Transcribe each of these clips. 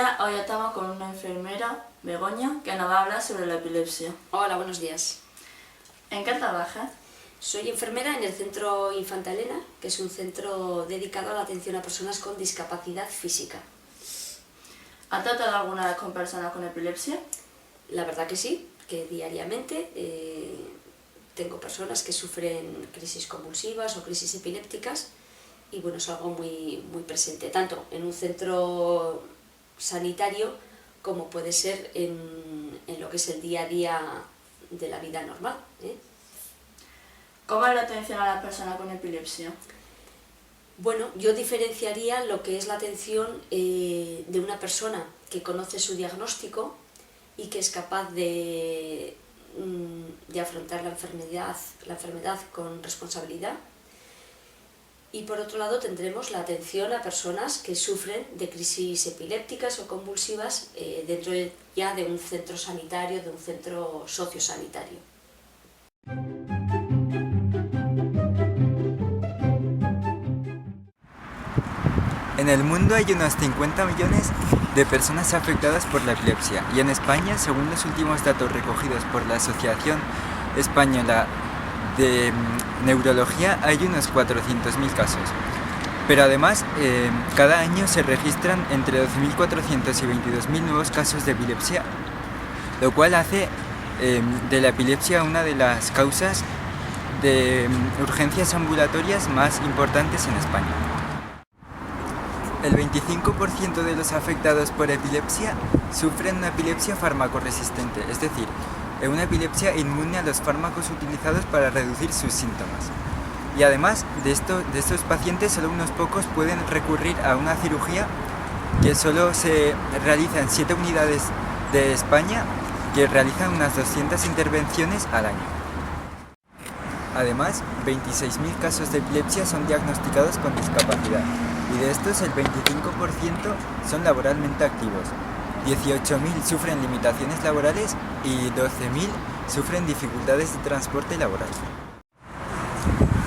días, hoy estamos con una enfermera, Begoña, que nos va a hablar sobre la epilepsia. Hola, buenos días. ¿En qué trabajas? Soy enfermera en el Centro Infantalena, que es un centro dedicado a la atención a personas con discapacidad física. ¿Has tratado alguna vez con personas con epilepsia? La verdad que sí, que diariamente tengo personas que sufren crisis convulsivas o crisis epilépticas y bueno, es algo muy presente, tanto en un centro sanitario como puede ser en lo que es el día a día de la vida normal. ¿Cómo es la atención a las personas con epilepsia? Bueno, yo diferenciaría lo que es la atención de una persona que conoce su diagnóstico y que es capaz de afrontar la enfermedad con responsabilidad. Y por otro lado tendremos la atención a personas que sufren de crisis epilépticas o convulsivas dentro ya de un centro sanitario, de un centro sociosanitario. En el mundo hay unos 50 millones de personas afectadas por la epilepsia y en España, según los últimos datos recogidos por la Asociación Española de Neurología, hay unos 400.000 casos. Pero además, cada año se registran entre 12.400 y 22.000 nuevos casos de epilepsia, lo cual hace de la epilepsia una de las causas de urgencias ambulatorias más importantes en España. El 25% de los afectados por epilepsia sufren una epilepsia farmacoresistente, es decir, una epilepsia inmune a los fármacos utilizados para reducir sus síntomas. Y además de estos pacientes, solo unos pocos pueden recurrir a una cirugía que solo se realiza en 7 unidades de España, que realizan unas 200 intervenciones al año. Además, 26.000 casos de epilepsia son diagnosticados con discapacidad. Y de estos el 25% son laboralmente activos, 18.000 sufren limitaciones laborales y 12.000 sufren dificultades de transporte laboral.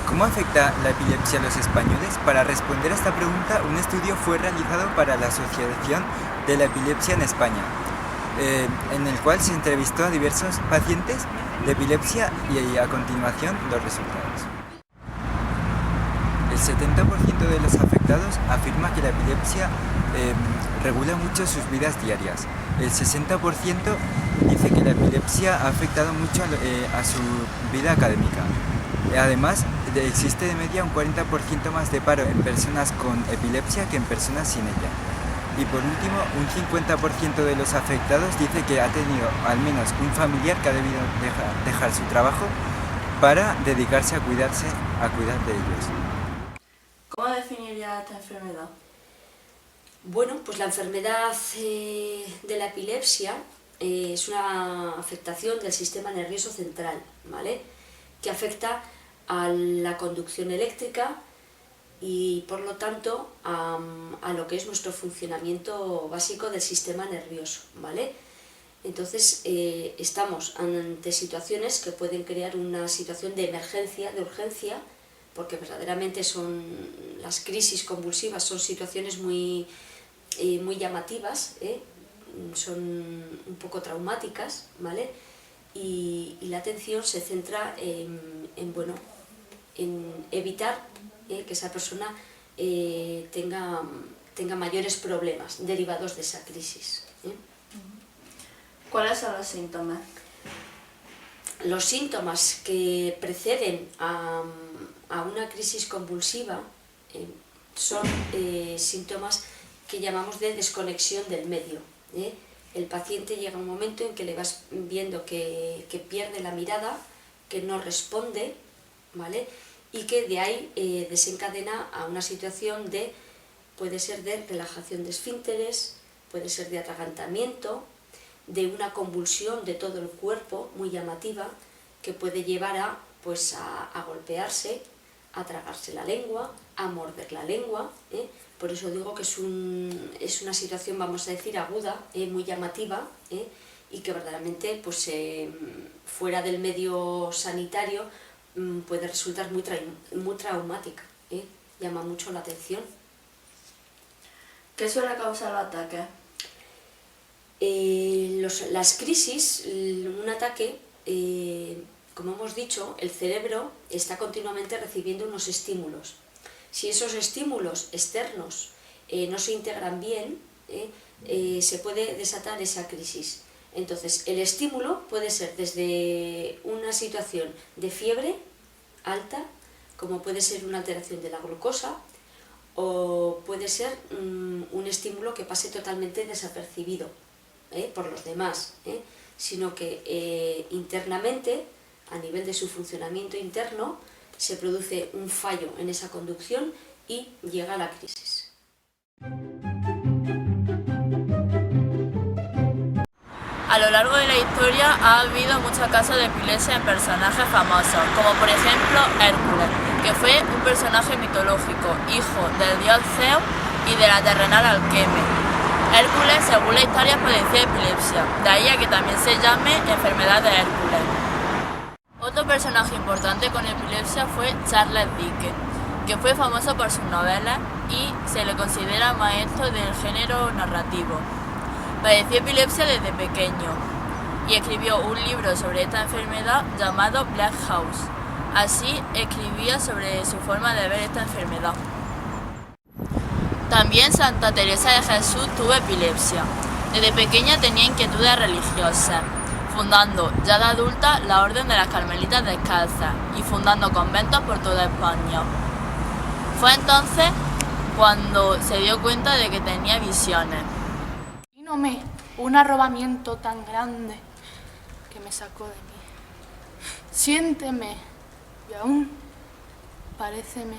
¿Cómo afecta la epilepsia a los españoles? Para responder a esta pregunta, un estudio fue realizado para la Asociación de la Epilepsia en España, en el cual se entrevistó a diversos pacientes de epilepsia y a continuación los resultados. El 70% de los afectados afirma que la epilepsia regula mucho sus vidas diarias. El 60% dice que la epilepsia ha afectado mucho a su vida académica. Además, existe de media un 40% más de paro en personas con epilepsia que en personas sin ella. Y por último, un 50% de los afectados dice que ha tenido al menos un familiar que ha debido dejar su trabajo para dedicarse a cuidar de ellos. ¿Cómo definiría esta enfermedad? Bueno, pues la enfermedad de la epilepsia es una afectación del sistema nervioso central, ¿vale? Que afecta a la conducción eléctrica y por lo tanto a lo que es nuestro funcionamiento básico del sistema nervioso, ¿vale? Entonces estamos ante situaciones que pueden crear una situación de emergencia, de urgencia, porque verdaderamente las crisis convulsivas son situaciones muy llamativas, son un poco traumáticas, ¿vale? Y la atención se centra en evitar que esa persona tenga mayores problemas derivados de esa crisis. ¿Cuáles son los síntomas? Los síntomas que preceden a una crisis convulsiva son síntomas que llamamos de desconexión del medio. El paciente llega a un momento en que le vas viendo que pierde la mirada, que no responde, ¿vale? Y que de ahí desencadena a una situación puede ser de relajación de esfínteres, puede ser de atragantamiento, de una convulsión de todo el cuerpo muy llamativa, que puede llevar a golpearse, a tragarse la lengua, a morder la lengua. Por eso digo que es una situación, vamos a decir, aguda, muy llamativa, y que verdaderamente fuera del medio sanitario puede resultar muy traumática. Llama mucho la atención. ¿Qué suele causar los ataques? Las crisis, un ataque, como hemos dicho, el cerebro está continuamente recibiendo unos estímulos. Si esos estímulos externos no se integran bien, se puede desatar esa crisis. Entonces, el estímulo puede ser desde una situación de fiebre alta, como puede ser una alteración de la glucosa, o puede ser un estímulo que pase totalmente desapercibido por los demás, sino que internamente, a nivel de su funcionamiento interno, se produce un fallo en esa conducción y llega a la crisis. A lo largo de la historia ha habido muchos casos de epilepsia en personajes famosos, como por ejemplo Hércules, que fue un personaje mitológico, hijo del dios Zeus y de la terrenal Alqueme. Hércules, según la historia, padecía epilepsia, de ahí a que también se llame enfermedad de Hércules. Otro personaje importante con epilepsia fue Charles Dickens, que fue famoso por sus novelas y se le considera maestro del género narrativo. Padeció epilepsia desde pequeño y escribió un libro sobre esta enfermedad llamado Black House. Así escribía sobre su forma de ver esta enfermedad. También Santa Teresa de Jesús tuvo epilepsia. Desde pequeña tenía inquietudes religiosas, fundando ya de adulta la Orden de las Carmelitas Descalzas y fundando conventos por toda España. Fue entonces cuando se dio cuenta de que tenía visiones. Vínome un arrobamiento tan grande que me sacó de mí. Siénteme y aún paréceme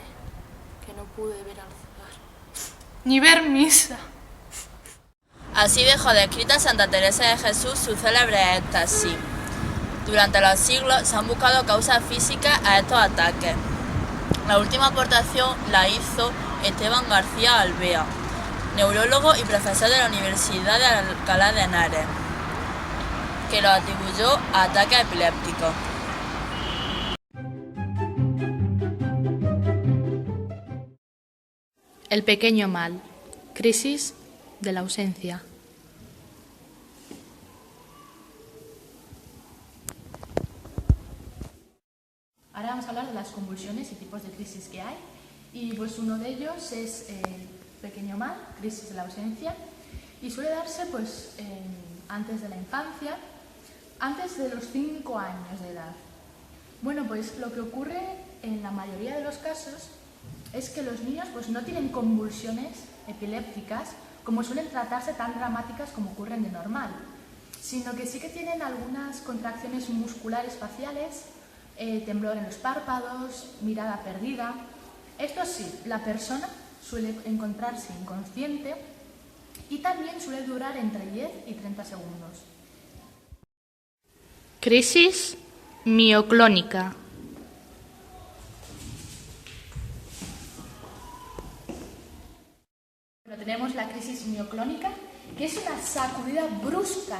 que no pude ver al cegar, ni ver misa. Así dejó descrita Santa Teresa de Jesús su célebre éxtasis. Durante los siglos se han buscado causas físicas a estos ataques. La última aportación la hizo Esteban García Alvea, neurólogo y profesor de la Universidad de Alcalá de Henares, que lo atribuyó a ataques epilépticos. El pequeño mal. Crisis de la ausencia. Ahora vamos a hablar de las convulsiones y tipos de crisis que hay. Y pues uno de ellos es el pequeño mal, crisis de la ausencia, y suele darse pues antes de la infancia, antes de los 5 años de edad. Bueno, pues lo que ocurre en la mayoría de los casos es que los niños pues no tienen convulsiones epilépticas como suelen tratarse tan dramáticas como ocurren de normal, sino que sí que tienen algunas contracciones musculares faciales, temblor en los párpados, mirada perdida. Esto sí, la persona suele encontrarse inconsciente y también suele durar entre 10 y 30 segundos. Crisis mioclónica. Tenemos la crisis mioclónica, que es una sacudida brusca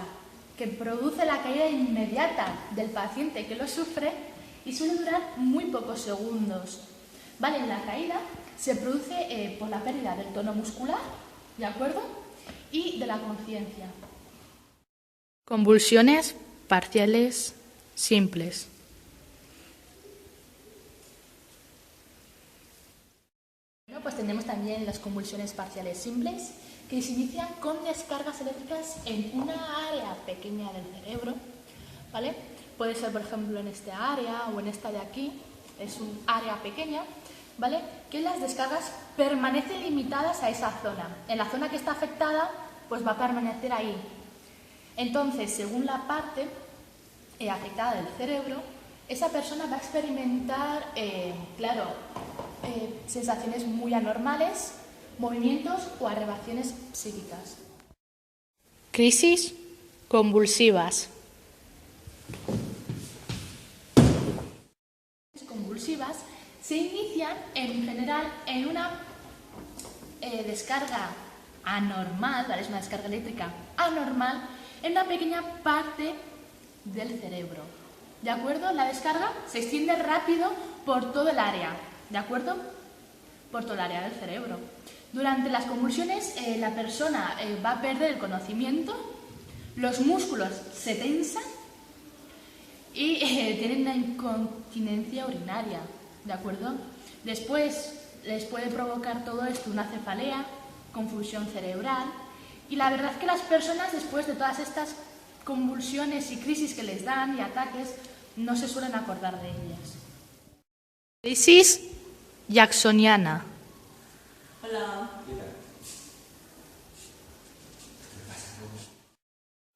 que produce la caída inmediata del paciente que lo sufre y suele durar muy pocos segundos. Vale, la caída se produce por la pérdida del tono muscular, ¿de acuerdo? Y de la conciencia. Convulsiones parciales simples. Bueno, pues tenemos también las convulsiones parciales simples, que se inician con descargas eléctricas en una área pequeña del cerebro, ¿vale? Puede ser, por ejemplo, en esta área o en esta de aquí, es un área pequeña, ¿vale? Que las descargas permanecen limitadas a esa zona. En la zona que está afectada, pues va a permanecer ahí. Entonces, según la parte afectada del cerebro, esa persona va a experimentar, sensaciones muy anormales, movimientos o aberraciones psíquicas. Crisis convulsivas. Convulsivas se inician en general en una descarga anormal, ¿vale? Es una descarga eléctrica anormal en una pequeña parte del cerebro, ¿de acuerdo? La descarga se extiende rápido por todo el área, ¿de acuerdo? Por todo el área del cerebro. Durante las convulsiones la persona va a perder el conocimiento, los músculos se tensan y tienen una incontinencia urinaria, ¿de acuerdo? Después les puede provocar todo esto una cefalea, confusión cerebral, y la verdad es que las personas, después de todas estas convulsiones y crisis que les dan y ataques, no se suelen acordar de ellas. Crisis jacksoniana. Hola.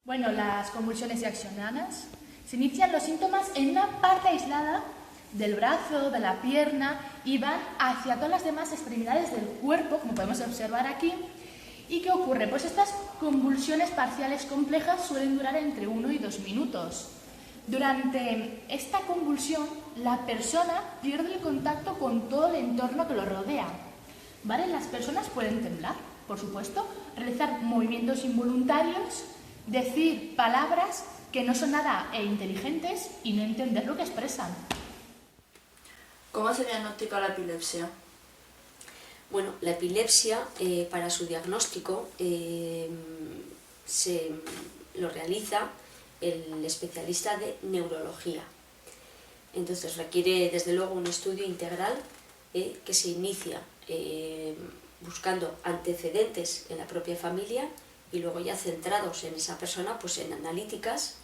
Bueno, las convulsiones jacksonianas se inician los síntomas en una parte aislada del brazo, de la pierna, y van hacia todas las demás extremidades del cuerpo, como podemos observar aquí. ¿Y qué ocurre? Pues estas convulsiones parciales complejas suelen durar entre 1 y 2 minutos. Durante esta convulsión, la persona pierde el contacto con todo el entorno que lo rodea, ¿vale? Las personas pueden temblar, por supuesto, realizar movimientos involuntarios, decir palabras que no son nada inteligentes y no entender lo que expresan. ¿Cómo se diagnostica la epilepsia? Bueno, la epilepsia, para su diagnóstico, lo realiza el especialista de neurología. Entonces requiere desde luego un estudio integral que se inicia buscando antecedentes en la propia familia y luego ya centrados en esa persona, pues en analíticas,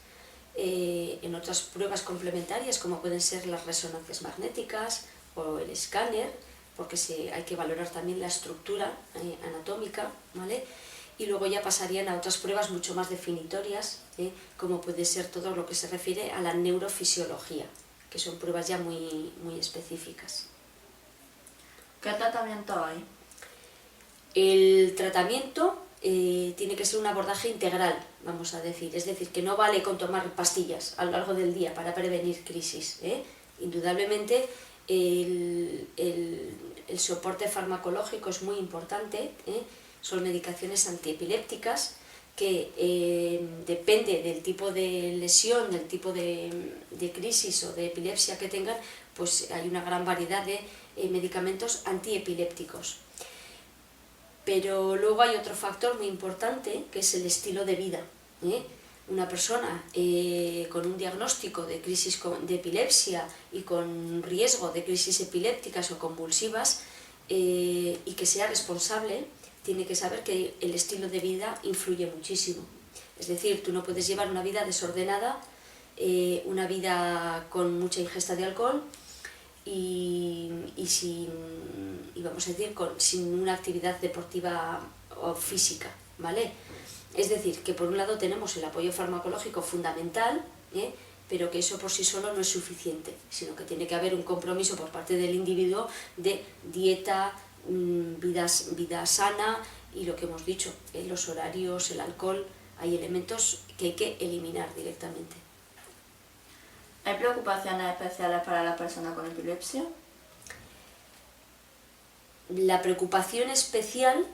en otras pruebas complementarias como pueden ser las resonancias magnéticas o el escáner, porque hay que valorar también la estructura anatómica, ¿vale? Y luego ya pasarían a otras pruebas mucho más definitorias, como puede ser todo lo que se refiere a la neurofisiología, que son pruebas ya muy, muy específicas. ¿Qué tratamiento hay? El tratamiento tiene que ser un abordaje integral, vamos a decir, es decir, que no vale con tomar pastillas a lo largo del día para prevenir crisis. Indudablemente el soporte farmacológico es muy importante, son medicaciones antiepilépticas que depende del tipo de lesión, del tipo de crisis o de epilepsia que tengan, pues hay una gran variedad de medicamentos antiepilépticos. Pero luego hay otro factor muy importante que es el estilo de vida. Una persona con un diagnóstico de crisis de epilepsia y con riesgo de crisis epilépticas o convulsivas y que sea responsable, tiene que saber que el estilo de vida influye muchísimo. Es decir, tú no puedes llevar una vida desordenada, una vida con mucha ingesta de alcohol y vamos a decir, sin una actividad deportiva o física, ¿vale? Es decir, que por un lado tenemos el apoyo farmacológico fundamental, pero que eso por sí solo no es suficiente, sino que tiene que haber un compromiso por parte del individuo de dieta, vida sana y lo que hemos dicho, los horarios, el alcohol, hay elementos que hay que eliminar directamente. ¿Hay preocupaciones especiales para la persona con epilepsia? La preocupación especial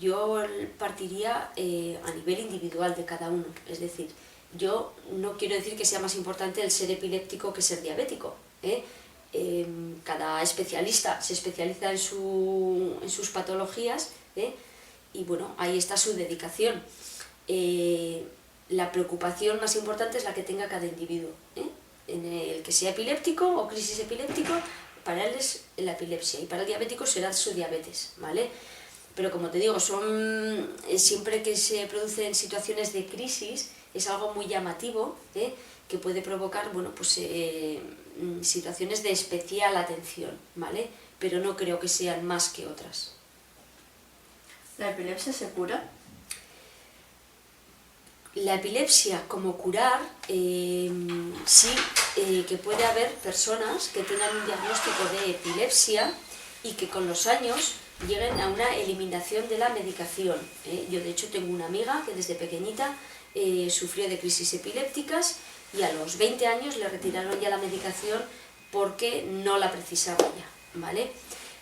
yo partiría a nivel individual de cada uno, es decir, yo no quiero decir que sea más importante el ser epiléptico que ser diabético. Cada especialista se especializa en sus patologías y bueno, ahí está su dedicación. La preocupación más importante es la que tenga cada individuo. En el que sea epiléptico o crisis epiléptico, para él es la epilepsia y para el diabético será su diabetes, ¿vale? Pero como te digo, siempre que se producen situaciones de crisis es algo muy llamativo, que puede provocar, bueno, pues, situaciones de especial atención, ¿vale? Pero no creo que sean más que otras. ¿La epilepsia se cura? La epilepsia como curar, sí, que puede haber personas que tengan un diagnóstico de epilepsia y que con los años lleguen a una eliminación de la medicación. Yo de hecho tengo una amiga que desde pequeñita sufrió de crisis epilépticas y a los 20 años le retiraron ya la medicación porque no la precisaba ya, ¿vale?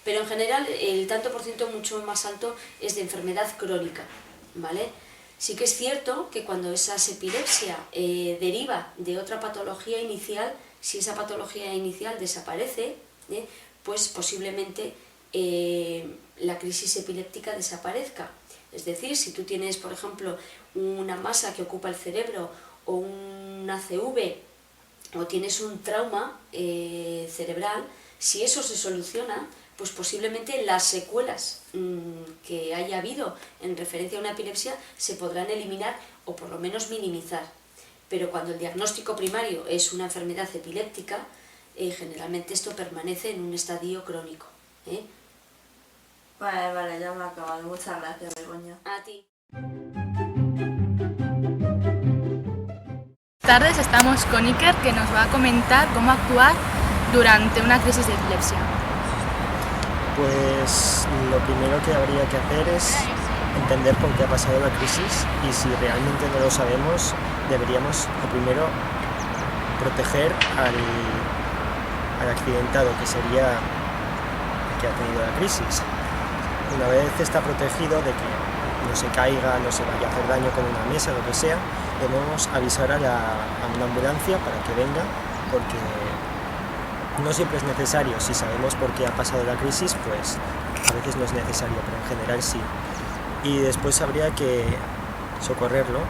Pero en general el tanto por ciento mucho más alto es de enfermedad crónica, ¿vale? Sí que es cierto que cuando esa epilepsia deriva de otra patología inicial, si esa patología inicial desaparece, pues posiblemente la crisis epiléptica desaparezca. Es decir, si tú tienes, por ejemplo, una masa que ocupa el cerebro o un ACV o tienes un trauma cerebral, si eso se soluciona, pues posiblemente las secuelas que haya habido en referencia a una epilepsia se podrán eliminar o por lo menos minimizar. Pero cuando el diagnóstico primario es una enfermedad epiléptica, generalmente esto permanece en un estadio crónico. Vale, ya me ha acabado. Muchas gracias, Begoña. A ti. Buenas tardes, estamos con Iker, que nos va a comentar cómo actuar durante una crisis de epilepsia. Pues lo primero que habría que hacer es entender por qué ha pasado la crisis, y si realmente no lo sabemos, deberíamos lo primero proteger al accidentado, que sería el que ha tenido la crisis. Una vez está protegido de que no se caiga, no se vaya a hacer daño con una mesa, lo que sea, debemos avisar a una ambulancia para que venga, porque no siempre es necesario. Si sabemos por qué ha pasado la crisis, pues a veces no es necesario, pero en general sí. Y después habría que socorrerlo,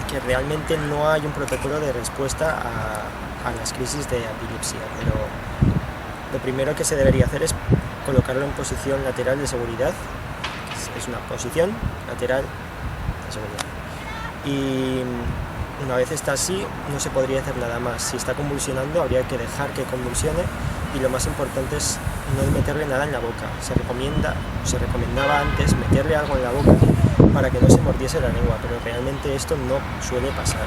que realmente no hay un protocolo de respuesta a las crisis de epilepsia, pero lo primero que se debería hacer es colocarlo en posición lateral de seguridad. Es una posición lateral de seguridad. Y una vez está así, no se podría hacer nada más. Si está convulsionando, habría que dejar que convulsione, y lo más importante es no meterle nada en la boca. Se recomendaba antes meterle algo en la boca para que no se mordiese la lengua, pero realmente esto no suele pasar.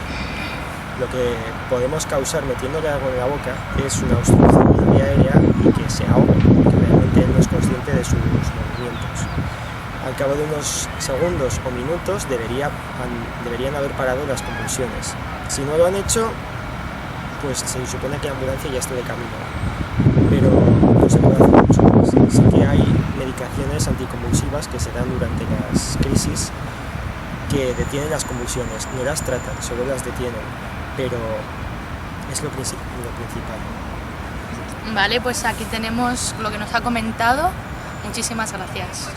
Lo que podemos causar metiéndole algo en la boca es una obstrucción de la vía aérea y que se ahogue, porque realmente él no es consciente de sus movimientos. Al cabo de unos segundos o minutos deberían haber parado las convulsiones. Si no lo han hecho, pues se supone que la ambulancia ya está de camino, pero no se puede hacer mucho más. Sí que hay medicaciones anticonvulsivas que se dan durante las crisis que detienen las convulsiones, no las tratan, solo las detienen, pero es lo principal. Vale, pues aquí tenemos lo que nos ha comentado. Muchísimas gracias.